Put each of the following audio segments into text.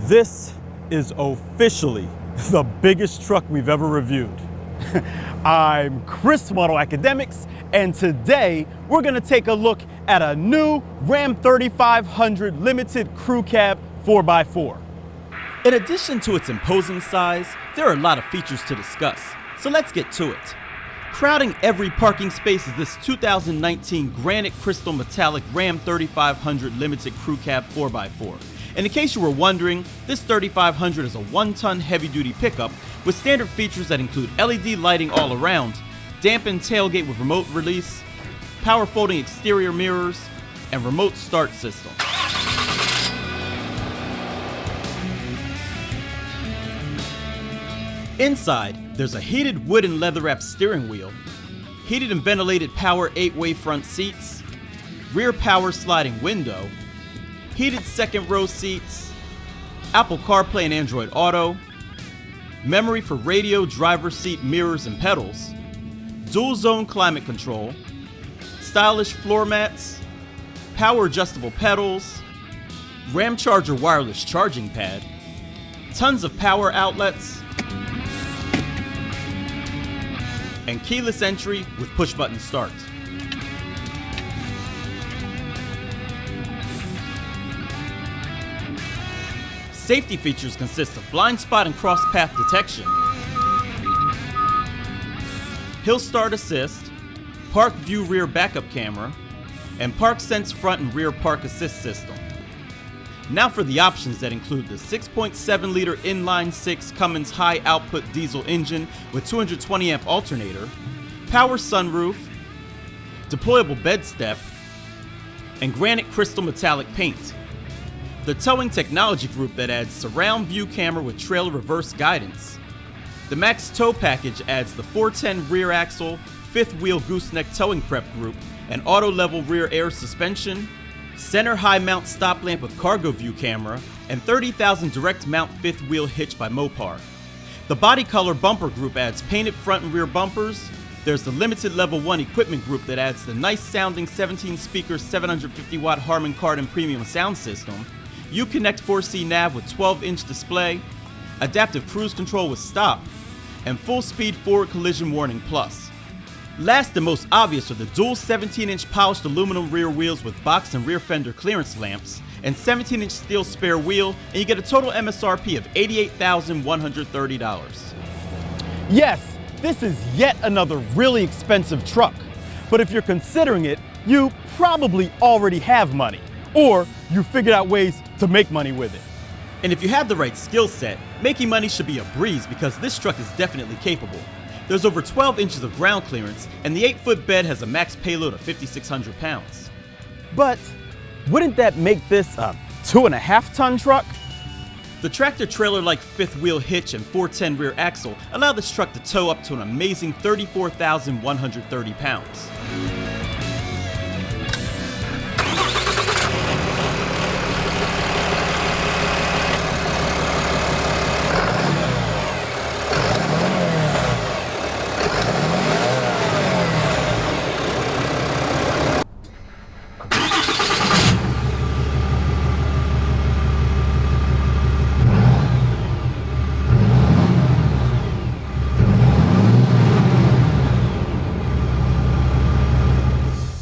This is officially the biggest truck we've ever reviewed. I'm Chris from AutoAcademics, and today we're going to take a look at a new Ram 3500 Limited Crew Cab 4x4. In addition to its imposing size, there are a lot of features to discuss, so let's get to it. Crowding every parking space is this 2019 granite crystal metallic Ram 3500 Limited Crew Cab 4x4. And in case you were wondering, this 3500 is a 1-ton heavy-duty pickup with standard features that include LED lighting all around, dampened tailgate with remote release, power folding exterior mirrors, and remote start system. Inside, there's a heated wood and leather-wrapped steering wheel, heated and ventilated power 8-way front seats, rear power sliding window, heated second row seats, Apple CarPlay and Android Auto, memory for radio, driver seat, mirrors, and pedals, dual zone climate control, stylish floor mats, power adjustable pedals, Ram Charger wireless charging pad, tons of power outlets, and keyless entry with push button start. Safety features consist of blind spot and cross path detection, hill start assist, park view rear backup camera, and park sense front and rear park assist system. Now for the options that include the 6.7-liter inline-6 Cummins high-output diesel engine with 220-amp alternator, power sunroof, deployable bed step, and granite crystal metallic paint. The towing technology group that adds surround view camera with trailer reverse guidance. The Max Tow package adds the 410 rear axle, 5th wheel gooseneck towing prep group, and auto level rear air suspension, center high mount stop lamp with cargo view camera, and 30,000 direct mount 5th wheel hitch by M.S.R.P. The body color bumper group adds painted front and rear bumpers. There's the limited level 1 equipment group that adds the nice sounding 17 speaker 750 watt Harman Kardon premium sound system, Uconnect 4C nav with 12-inch display, adaptive cruise control with stop, and full speed forward collision warning plus. Last and most obvious are the dual 17-inch polished aluminum rear wheels with box and rear fender clearance lamps, and 17-inch steel spare wheel, and you get a total MSRP of $88,130. Yes, this is yet another really expensive truck, but if you're considering it, you probably already have money, or you figured out ways to make money with it. And if you have the right skill set, making money should be a breeze because this truck is definitely capable. There's over 12 inches of ground clearance, and the 8-foot bed has a max payload of 5,600 pounds. But wouldn't that make this a 2.5-ton truck? The tractor-trailer-like 5th wheel hitch and 410 rear axle allow this truck to tow up to an amazing 34,130 pounds.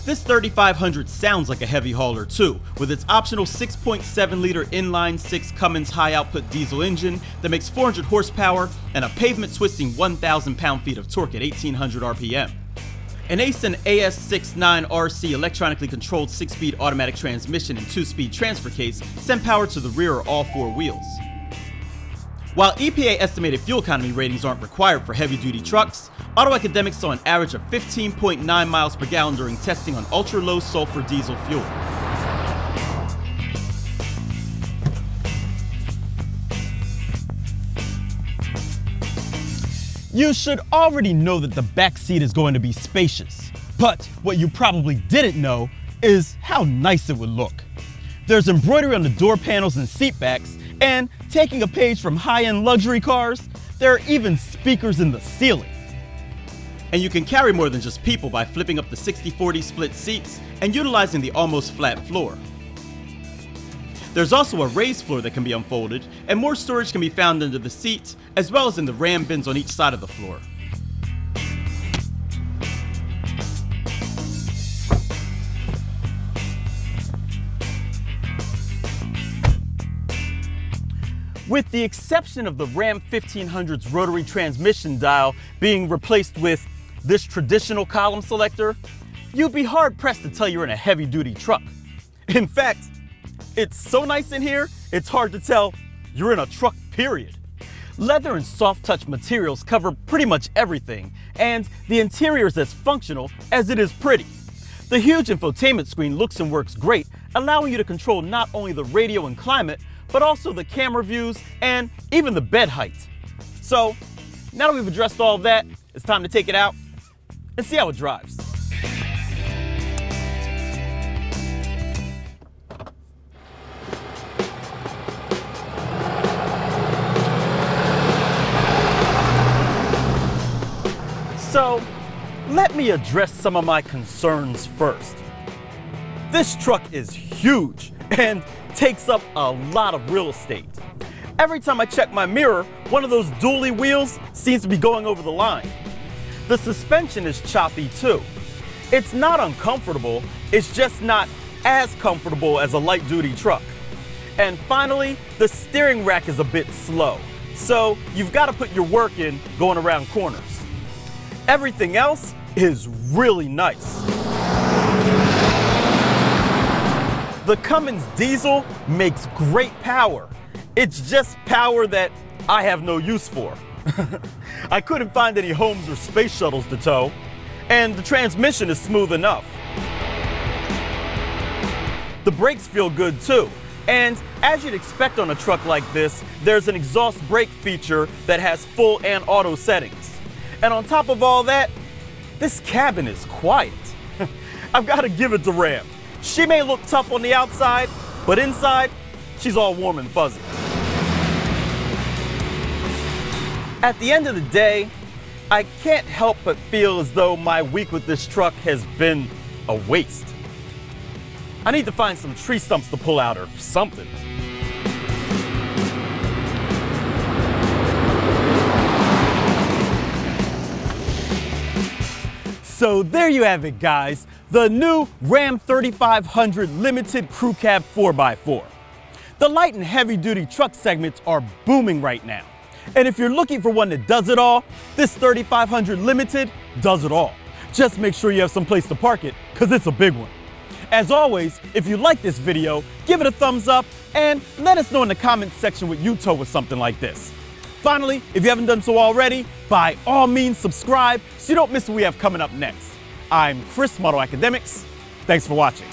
This 3500 sounds like a heavy hauler too, with its optional 6.7-liter inline-6 Cummins high-output diesel engine that makes 400 horsepower and a pavement-twisting 1,000 pound-feet of torque at 1,800 RPM. An Aisin AS69RC electronically controlled 6-speed automatic transmission and 2-speed transfer case send power to the rear or all 4 wheels. While EPA estimated fuel economy ratings aren't required for heavy-duty trucks, AutoAcademics saw an average of 15.9 miles per gallon during testing on ultra-low sulfur diesel fuel. You should already know that the back seat is going to be spacious, but what you probably didn't know is how nice it would look. There's embroidery on the door panels and seat backs, and taking a page from high-end luxury cars, there are even speakers in the ceiling. And you can carry more than just people by flipping up the 60-40 split seats and utilizing the almost flat floor. There's also a raised floor that can be unfolded, and more storage can be found under the seats, as well as in the ram bins on each side of the floor. With the exception of the Ram 1500's rotary transmission dial being replaced with this traditional column selector, you'd be hard-pressed to tell you're in a heavy-duty truck. In fact, it's so nice in here, it's hard to tell you're in a truck, period. Leather and soft-touch materials cover pretty much everything, and the interior is as functional as it is pretty. The huge infotainment screen looks and works great, allowing you to control not only the radio and climate, but also the camera views and even the bed height. So, now that we've addressed all of that, it's time to take it out and see how it drives. So, let me address some of my concerns first. This truck is huge and takes up a lot of real estate. Every time I check my mirror, one of those dually wheels seems to be going over the line. The suspension is choppy too. It's not uncomfortable, it's just not as comfortable as a light-duty truck. And finally, the steering rack is a bit slow, so you've got to put your work in going around corners. Everything else is really nice. The Cummins diesel makes great power. It's just power that I have no use for. I couldn't find any homes or space shuttles to tow, and the transmission is smooth enough. The brakes feel good too, and as you'd expect on a truck like this, there's an exhaust brake feature that has full and auto settings. And on top of all that, this cabin is quiet. I've got to give it to Ram. She may look tough on the outside, but inside, she's all warm and fuzzy. At the end of the day, I can't help but feel as though my week with this truck has been a waste. I need to find some tree stumps to pull out or something. So there you have it, guys. The new Ram 3500 Limited Crew Cab 4x4. The light and heavy duty truck segments are booming right now. And if you're looking for one that does it all, this 3500 Limited does it all. Just make sure you have some place to park it, because it's a big one. As always, if you like this video, give it a thumbs up and let us know in the comments section what you tow with something like this. Finally, if you haven't done so already, by all means subscribe so you don't miss what we have coming up next. I'm Chris from AutoAcademics. Thanks for watching.